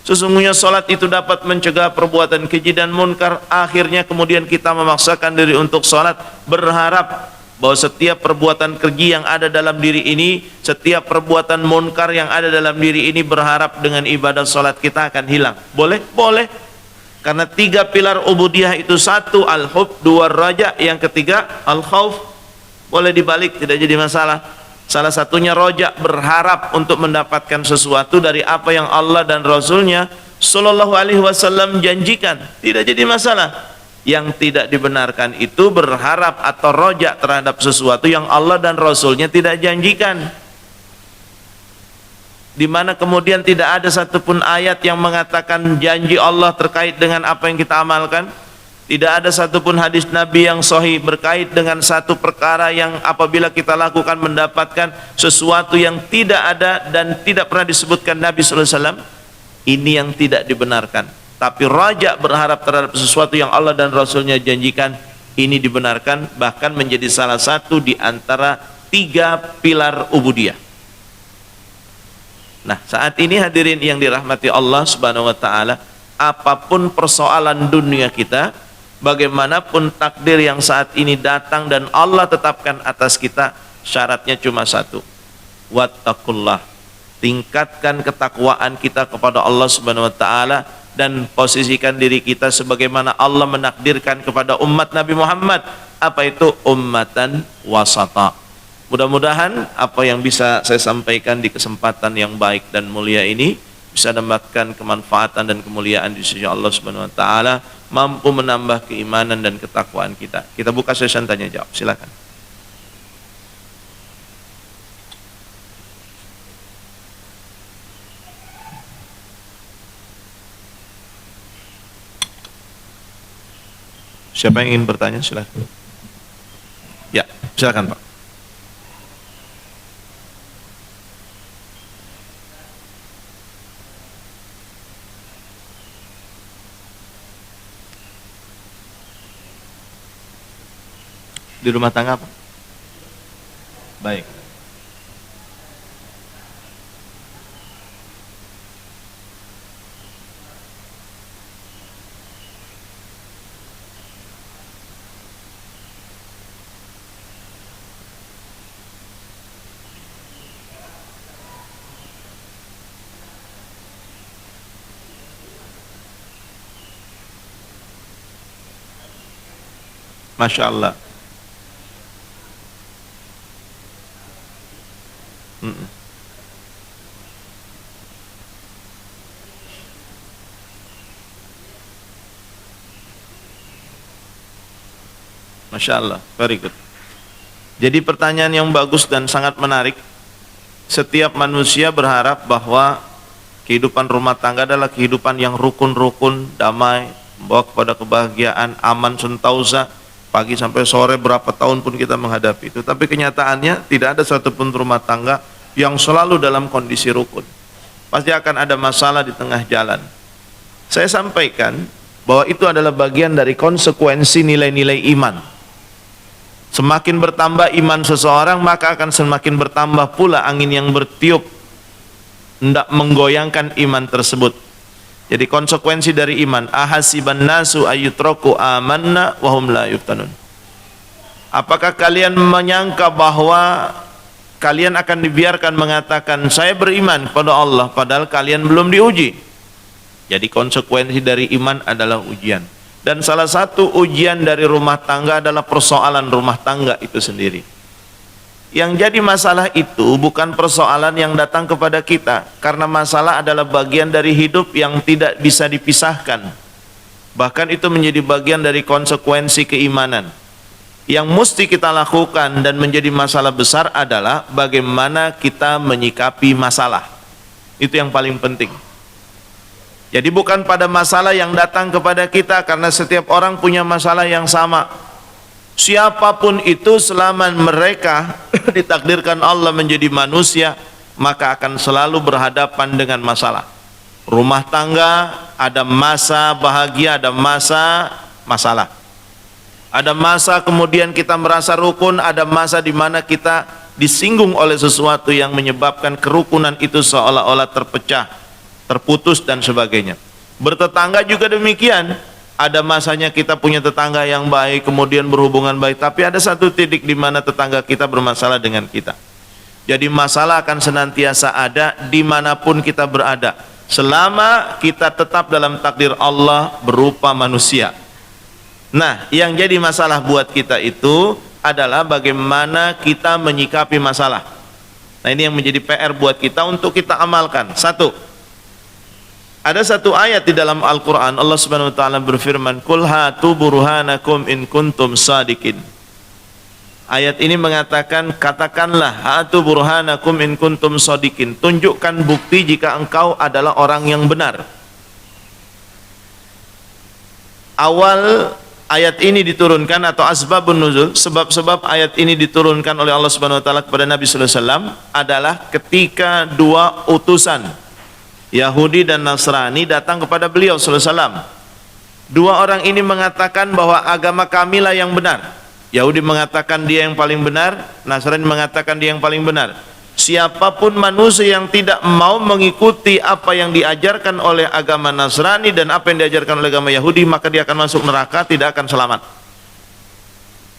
Sesungguhnya salat itu dapat mencegah perbuatan keji dan munkar. Akhirnya kemudian kita memaksakan diri untuk salat, berharap bahwa setiap perbuatan keji yang ada dalam diri ini, setiap perbuatan munkar yang ada dalam diri ini, berharap dengan ibadah salat kita akan hilang. Boleh? Boleh. Karena 3 pilar ubudiyah itu, 1 al-hub, 2 raja, yang ketiga al-khauf. Boleh dibalik, tidak jadi masalah. Salah satunya raja, berharap untuk mendapatkan sesuatu dari apa yang Allah dan Rasulnya Sallallahu Alaihi Wasallam janjikan, tidak jadi masalah. Yang tidak dibenarkan itu berharap atau raja terhadap sesuatu yang Allah dan Rasulnya tidak janjikan, di mana kemudian tidak ada satupun ayat yang mengatakan janji Allah terkait dengan apa yang kita amalkan. Tidak ada satupun hadis Nabi yang sahih berkait dengan satu perkara yang apabila kita lakukan mendapatkan sesuatu yang tidak ada dan tidak pernah disebutkan Nabi sallallahu alaihi wasallam. Ini yang tidak dibenarkan. Tapi raja berharap terhadap sesuatu yang Allah dan Rasulnya janjikan, ini dibenarkan, bahkan menjadi salah satu di antara 3 pilar ubudiyah. Nah, saat ini hadirin yang dirahmati Allah Subhanahu wa taala, apapun persoalan dunia kita, bagaimanapun takdir yang saat ini datang dan Allah tetapkan atas kita, syaratnya cuma satu, wattaqullah. Tingkatkan ketakwaan kita kepada Allah Subhanahu wa taala dan posisikan diri kita sebagaimana Allah menakdirkan kepada umat Nabi Muhammad. Apa itu? Ummatan wasata. Mudah-mudahan apa yang bisa saya sampaikan di kesempatan yang baik dan mulia ini bisa mendapatkan kemanfaatan dan kemuliaan di sisi Allah Subhanahu wa taala, mampu menambah keimanan dan ketakwaan kita. Kita buka sesi tanya jawab. Silakan. Siapa yang ingin bertanya? Silakan. Ya, silakan Pak. Di rumah tangga Pak? Baik. Masya Allah. Masya Allah, very good. Jadi pertanyaan yang bagus dan sangat menarik. Setiap manusia berharap bahwa kehidupan rumah tangga adalah kehidupan yang rukun-rukun, damai, membawa kepada kebahagiaan, aman, sentausa, pagi sampai sore berapa tahun pun kita menghadapi itu. Tapi kenyataannya tidak ada satupun rumah tangga yang selalu dalam kondisi rukun. Pasti akan ada masalah di tengah jalan. Saya sampaikan bahwa itu adalah bagian dari konsekuensi nilai-nilai iman. Semakin bertambah iman seseorang, maka akan semakin bertambah pula angin yang bertiup hendak menggoyangkan iman tersebut. Jadi konsekuensi dari iman, ahasiban nasu ayyutraku amanna wa hum la yuftanun. Apakah kalian menyangka bahwa kalian akan dibiarkan mengatakan saya beriman kepada Allah padahal kalian belum diuji? Jadi konsekuensi dari iman adalah ujian. Dan salah satu ujian dari rumah tangga adalah persoalan rumah tangga itu sendiri. Yang jadi masalah itu bukan persoalan yang datang kepada kita, karena masalah adalah bagian dari hidup yang tidak bisa dipisahkan. Bahkan itu menjadi bagian dari konsekuensi keimanan. Yang mesti kita lakukan dan menjadi masalah besar adalah bagaimana kita menyikapi masalah. Itu yang paling penting. Jadi bukan pada masalah yang datang kepada kita, karena setiap orang punya masalah yang sama. Siapapun itu, selama mereka ditakdirkan Allah menjadi manusia, maka akan selalu berhadapan dengan masalah. Rumah tangga ada masa bahagia, ada masa masalah. Ada masa kemudian kita merasa rukun, ada masa di mana kita disinggung oleh sesuatu yang menyebabkan kerukunan itu seolah-olah terpecah, terputus dan sebagainya. Bertetangga juga demikian. Ada masanya kita punya tetangga yang baik, kemudian berhubungan baik, tapi ada satu titik di mana tetangga kita bermasalah dengan kita. Jadi masalah akan senantiasa ada dimanapun kita berada, selama kita tetap dalam takdir Allah berupa manusia. Nah, yang jadi masalah buat kita itu adalah bagaimana kita menyikapi masalah. Nah, ini yang menjadi PR buat kita untuk kita amalkan. Satu, ada satu ayat di dalam Al-Quran, Allah Subhanahu Wa Taala berfirman, "Qul hatu burhanakum in kuntum sadikin." Ayat ini mengatakan, katakanlah, hatu burhanakum in kuntum sadikin, tunjukkan bukti jika engkau adalah orang yang benar. Awal ayat ini diturunkan, atau asbabun nuzul, sebab-sebab ayat ini diturunkan oleh Allah Subhanahu Wa Taala kepada Nabi Sallallahu Alaihi Wasallam adalah ketika dua utusan Yahudi dan Nasrani datang kepada beliau Sallallahu Alaihi Wasallam. Dua orang ini mengatakan bahwa agama kamilah yang benar. Yahudi mengatakan dia yang paling benar, Nasrani mengatakan dia yang paling benar. Siapapun manusia yang tidak mau mengikuti apa yang diajarkan oleh agama Nasrani dan apa yang diajarkan oleh agama Yahudi, maka dia akan masuk neraka, tidak akan selamat.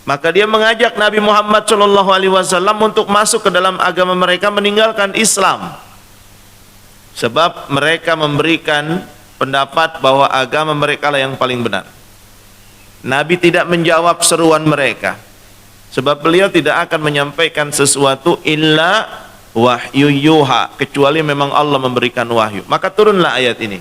Maka dia mengajak Nabi Muhammad SAW untuk masuk ke dalam agama mereka, meninggalkan Islam. Sebab mereka memberikan pendapat bahwa agama mereka lah yang paling benar. Nabi tidak menjawab seruan mereka, sebab beliau tidak akan menyampaikan sesuatu illa wahyu yuha, kecuali memang Allah memberikan wahyu. Maka turunlah ayat ini.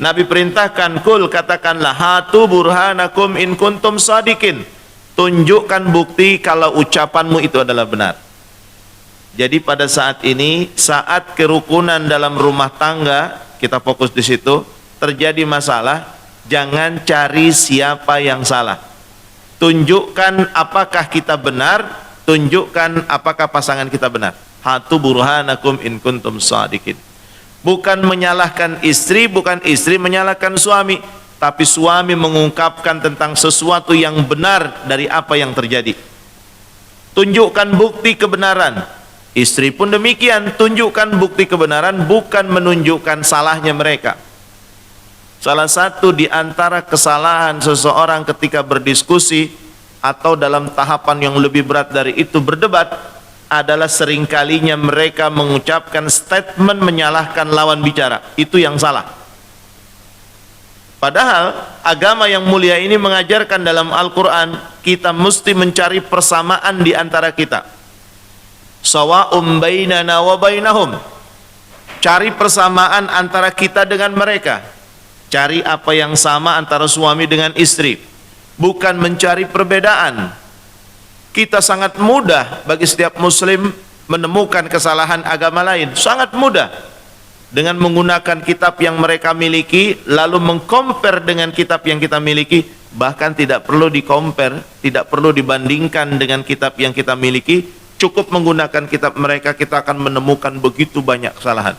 Nabi perintahkan, kul, katakanlah, hatu burhanakum in kuntum sadikin, tunjukkan bukti kalau ucapanmu itu adalah benar. Jadi pada saat ini, saat kerukunan dalam rumah tangga, kita fokus di situ, terjadi masalah, jangan cari siapa yang salah. Tunjukkan apakah kita benar, tunjukkan apakah pasangan kita benar. Hatu burhanakum in kuntum sadikin. Bukan menyalahkan istri, bukan istri menyalahkan suami, tapi suami mengungkapkan tentang sesuatu yang benar dari apa yang terjadi. Tunjukkan bukti kebenaran. Istri pun demikian, tunjukkan bukti kebenaran, bukan menunjukkan salahnya mereka. Salah satu di antara kesalahan seseorang ketika berdiskusi atau dalam tahapan yang lebih berat dari itu, berdebat, adalah seringkalinya mereka mengucapkan statement menyalahkan lawan bicara. Itu yang salah. Padahal agama yang mulia ini mengajarkan dalam Al-Quran, kita mesti mencari persamaan di antara kita. Sawa'um bainana wa bainahum. Cari persamaan antara kita dengan mereka. Cari apa yang sama antara suami dengan istri, bukan mencari perbedaan. Kita sangat mudah bagi setiap muslim menemukan kesalahan agama lain, sangat mudah, dengan menggunakan kitab yang mereka miliki lalu mengcompare dengan kitab yang kita miliki. Bahkan tidak perlu di-compare, tidak perlu dibandingkan dengan kitab yang kita miliki, cukup menggunakan kitab mereka, kita akan menemukan begitu banyak kesalahan.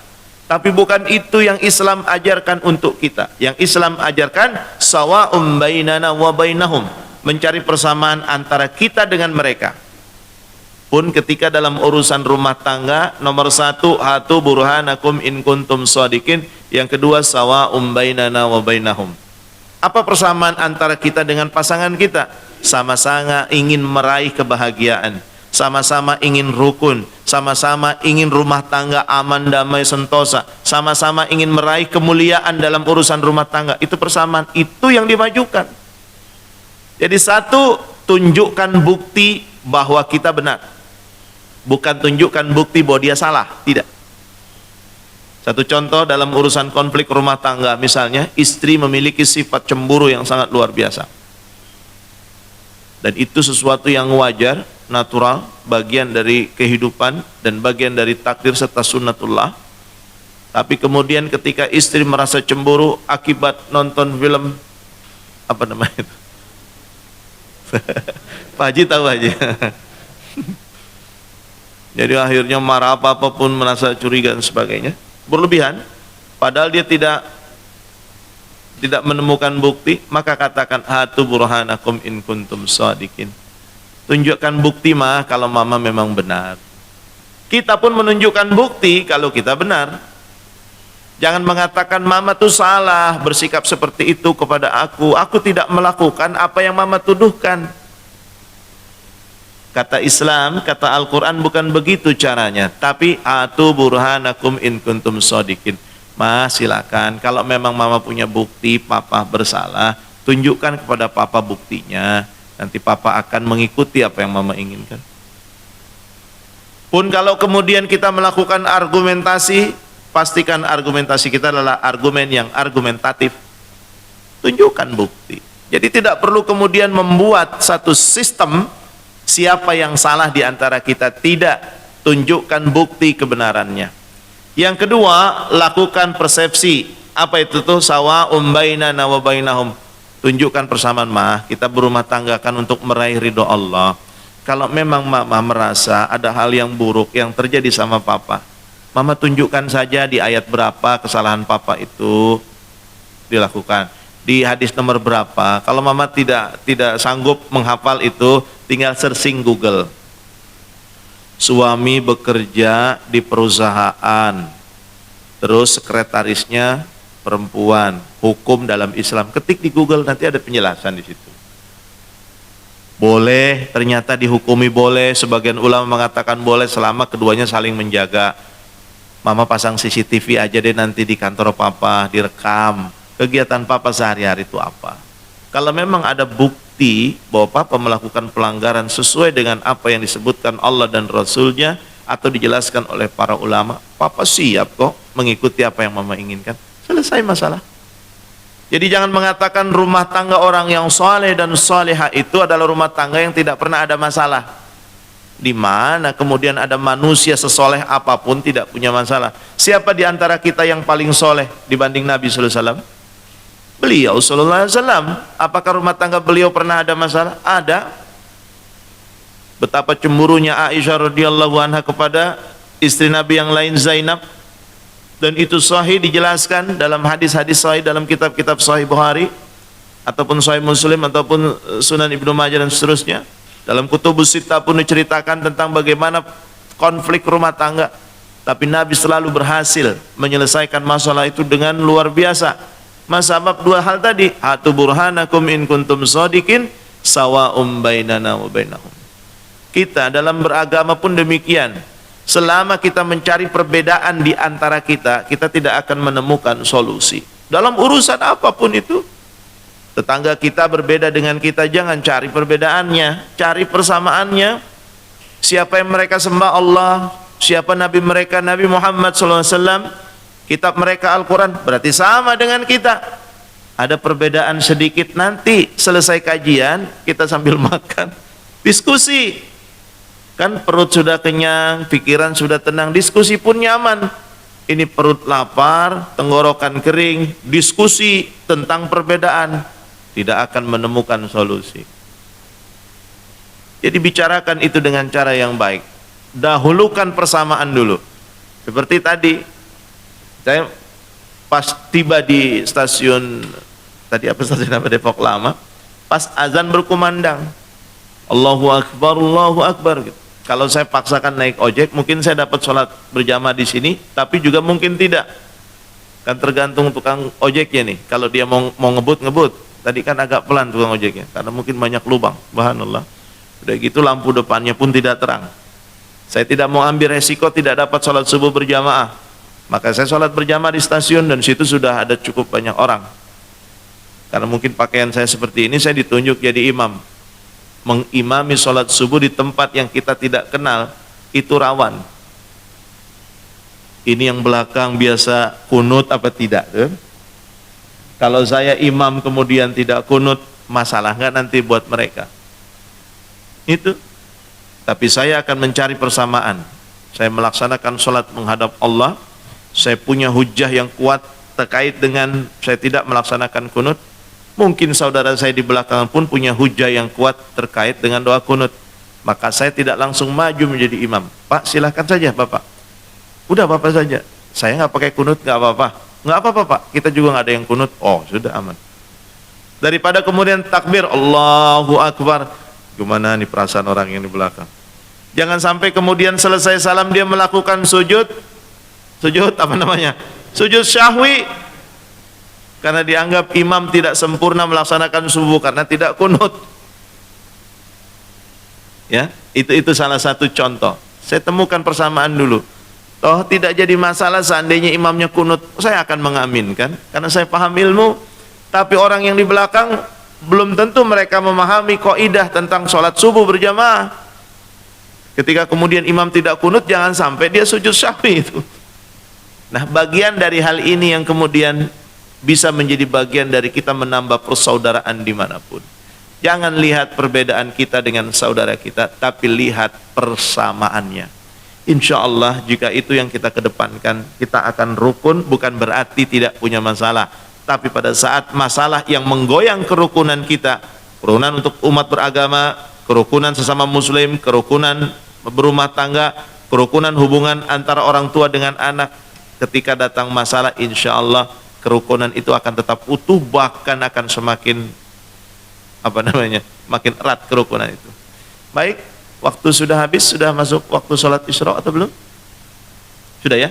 Tapi bukan itu yang Islam ajarkan untuk kita. Yang Islam ajarkan, sawa'um bainana wa bainahum, mencari persamaan antara kita dengan mereka. Pun ketika dalam urusan rumah tangga, nomor satu, hatu burhanakum in kuntum shadiqin. Yang kedua, sawa'um bainana wa bainahum. Apa persamaan antara kita dengan pasangan kita? Sama-sama ingin meraih kebahagiaan, sama-sama ingin rukun, sama-sama ingin rumah tangga aman, damai, sentosa, sama-sama ingin meraih kemuliaan dalam urusan rumah tangga. Itu persamaan, itu yang dimajukan. Jadi satu, tunjukkan bukti bahwa kita benar, bukan tunjukkan bukti bahwa dia salah. Tidak. Satu contoh dalam urusan konflik rumah tangga, misalnya istri memiliki sifat cemburu yang sangat luar biasa. Dan itu sesuatu yang wajar, natural, bagian dari kehidupan dan bagian dari takdir serta sunnatullah. Tapi kemudian ketika istri merasa cemburu akibat nonton film, apa namanya itu? Pak Haji tahu aja. Jadi akhirnya marah apapun, merasa curiga dan sebagainya, berlebihan. Padahal dia tidak menemukan bukti, maka katakan hatu burhanakum in kuntum shadiqin. Tunjukkan bukti mah kalau mama memang benar. Kita pun menunjukkan bukti kalau kita benar. Jangan mengatakan mama tuh salah bersikap seperti itu kepada aku tidak melakukan apa yang mama tuduhkan. Kata Islam, kata Al-Quran bukan begitu caranya, tapi hatu burhanakum in kuntum shadiqin. Ma, silakan, kalau memang mama punya bukti papa bersalah, tunjukkan kepada papa buktinya. Nanti papa akan mengikuti apa yang mama inginkan. Pun kalau kemudian kita melakukan argumentasi, pastikan argumentasi kita adalah argumen yang argumentatif. Tunjukkan bukti. Jadi tidak perlu kemudian membuat satu sistem siapa yang salah di antara kita. Tidak, tunjukkan bukti kebenarannya. Yang kedua, lakukan persepsi. Apa itu tuh? Sawa'um bainana wa bainahum. Tunjukkan persamaan, mah kita berumah tangga kan untuk meraih ridho Allah. Kalau memang mama merasa ada hal yang buruk yang terjadi sama papa, mama tunjukkan saja di ayat berapa kesalahan papa itu dilakukan, di hadis nomor berapa. Kalau mama tidak sanggup menghafal itu, tinggal searching Google. Suami bekerja di perusahaan, terus sekretarisnya perempuan, hukum dalam Islam. Ketik di Google, nanti ada penjelasan di situ. Boleh, ternyata dihukumi boleh. Sebagian ulama mengatakan boleh selama keduanya saling menjaga. Mama pasang CCTV aja deh nanti di kantor papa, direkam kegiatan papa sehari-hari itu apa. Kalau memang ada bukti bahwa papa melakukan pelanggaran sesuai dengan apa yang disebutkan Allah dan Rasulnya atau dijelaskan oleh para ulama, papa siap kok mengikuti apa yang mama inginkan. Selesai masalah. Jadi jangan mengatakan rumah tangga orang yang soleh dan soleha itu adalah rumah tangga yang tidak pernah ada masalah. Di mana kemudian ada manusia sesoleh apapun tidak punya masalah. Siapa di antara kita yang paling soleh dibanding Nabi sallallahu alaihi wasallam? Beliau sallallahu alaihi wasallam. Apakah rumah tangga beliau pernah ada masalah? Ada. Betapa cemburunya Aisyah radhiyallahu anha kepada istri Nabi yang lain, Zainab. Dan itu sahih dijelaskan dalam hadis-hadis sahih dalam kitab-kitab sahih Bukhari ataupun sahih Muslim ataupun Sunan Ibnu Majah dan seterusnya. Dalam Kutubus Sittah pun diceritakan tentang bagaimana konflik rumah tangga. Tapi Nabi selalu berhasil menyelesaikan masalah itu dengan luar biasa. Sebab dua hal tadi, hatu burhanakum in kuntum shadiqin sawa'um bainana wa bainahum. Kita dalam beragama pun demikian. Selama kita mencari perbedaan di antara kita, kita tidak akan menemukan solusi. Dalam urusan apapun itu, tetangga kita berbeda dengan kita, jangan cari perbedaannya, cari persamaannya. Siapa yang mereka sembah Allah, siapa Nabi mereka, Nabi Muhammad SAW, kitab mereka Al-Quran, berarti sama dengan kita. Ada perbedaan sedikit, nanti selesai kajian, kita sambil makan, diskusi. Kan perut sudah kenyang, pikiran sudah tenang, diskusi pun nyaman. Ini perut lapar, tenggorokan kering, diskusi tentang perbedaan, tidak akan menemukan solusi. Jadi bicarakan itu dengan cara yang baik. Dahulukan persamaan dulu. Seperti tadi, saya pas tiba di stasiun, tadi apa stasiun apa, Depok Lama, pas azan berkumandang, Allahu Akbar gitu. Kalau saya paksakan naik ojek, mungkin saya dapat sholat berjamaah di sini, tapi juga mungkin tidak. Kan tergantung tukang ojeknya nih. Kalau dia mau ngebut, tadi kan agak pelan tukang ojeknya, karena mungkin banyak lubang. Subhanallah. Udah gitu lampu depannya pun tidak terang. Saya tidak mau ambil resiko tidak dapat sholat subuh berjamaah. Maka saya sholat berjamaah di stasiun dan situ sudah ada cukup banyak orang. Karena mungkin pakaian saya seperti ini, saya ditunjuk jadi imam. Mengimami sholat subuh di tempat yang kita tidak kenal itu rawan. Ini yang belakang biasa kunut apa tidak kan? Kalau saya imam kemudian tidak kunut, masalah nggak nanti buat mereka? Itu. Tapi saya akan mencari persamaan. Saya melaksanakan sholat menghadap Allah. Saya punya hujjah yang kuat terkait dengan saya tidak melaksanakan kunut. Mungkin saudara saya di belakang pun punya hujjah yang kuat terkait dengan doa kunut. Maka saya tidak langsung maju menjadi imam. Pak, silahkan saja Bapak. Udah Bapak saja. Saya nggak pakai kunut, nggak apa-apa. Nggak apa-apa Pak, kita juga nggak ada yang kunut. Oh, sudah aman. Daripada kemudian takbir, Allahu Akbar. Gimana nih perasaan orang yang di belakang? Jangan sampai kemudian selesai salam dia melakukan sujud apa namanya? Sujud syahwi. Karena dianggap imam tidak sempurna melaksanakan subuh karena tidak kunut. Ya, itu salah satu contoh. Saya temukan persamaan dulu. Toh tidak jadi masalah seandainya imamnya kunut, saya akan mengaminkan karena saya paham ilmu. Tapi orang yang di belakang belum tentu mereka memahami kaidah tentang sholat subuh berjamaah. Ketika kemudian imam tidak kunut, jangan sampai dia sujud syahwi itu. Nah, bagian dari hal ini yang kemudian bisa menjadi bagian dari kita menambah persaudaraan dimanapun. Jangan lihat perbedaan kita dengan saudara kita, tapi lihat persamaannya. Insya Allah jika itu yang kita kedepankan, kita akan rukun. Bukan berarti tidak punya masalah, tapi pada saat masalah yang menggoyang kerukunan kita, kerukunan untuk umat beragama, kerukunan sesama muslim, kerukunan berumah tangga, kerukunan hubungan antara orang tua dengan anak, ketika datang masalah, insya Allah kerukunan itu akan tetap utuh, bahkan akan semakin makin erat kerukunan itu. Baik, waktu sudah habis, sudah masuk waktu sholat Isra atau belum? Sudah ya?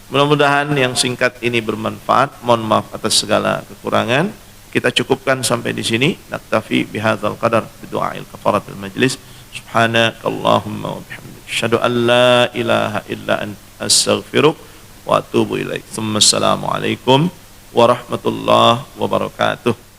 Mudah-mudahan yang singkat ini bermanfaat. Mohon maaf atas segala kekurangan. Kita cukupkan sampai di sini. Naktafi bihadzal qadar bidu'ail kafaratul majlis. Subhanakallahumma wa bihamdika asyhadu an la ilaha illa anta astaghfiruka wa atubu ilaik. Assalamualaikum warahmatullahi wabarakatuh.